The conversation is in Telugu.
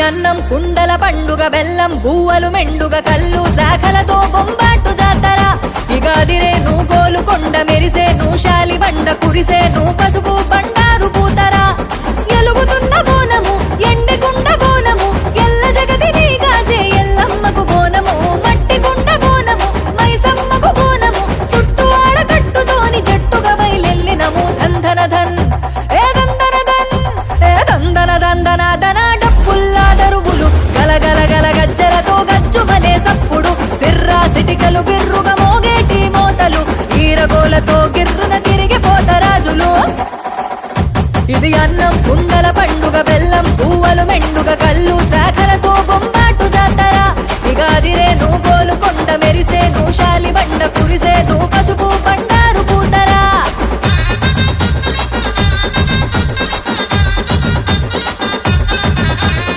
అన్నం కుండల పండుగ బెల్లం బూవలు మెండుగ కళ్ళు శాఖలతో బొంబాటు జాతర ఇగాదిరే నువ్వు గోలుకొండ మెరిసే నువ్వు శాలి బండ కురిసే నువ్వు పసుపు బండారు పూతరా ఎలుగుతున్న బోనము ఎండికుండ బోనము ఎల్ల జగతి నీగాజే ఎల్లమ్మకు బోనము మట్టి కుండ బోనము మైసమ్మకు బోనము చుట్టూ ఆడకట్టుతోని జట్టుగా బయలెల్లినము ధన్ ధన్ ఏ దందన ధన్ ఏ దందన దందన ధన డప్పుల్లా దరువులు గలగల గల గజ్జలతో గజ్జుమనే సప్పుడు సిర్రా సిటికలు బిర్రుగా మోగేటి మోతలు ఈరగోలతో గిర్రున తిరిగిపోతరాజులు ఇది అన్నం కుండల పండుగ బెల్లం పువ్వులు మెండుగ కళ్ళు శాఖలతో బొంబాటు జాతర ఇగాదిరే నువ్వు గోలుకొండ మెరిసే నువ్వు శాలి బండ కురిసే నువ్వు పసుపు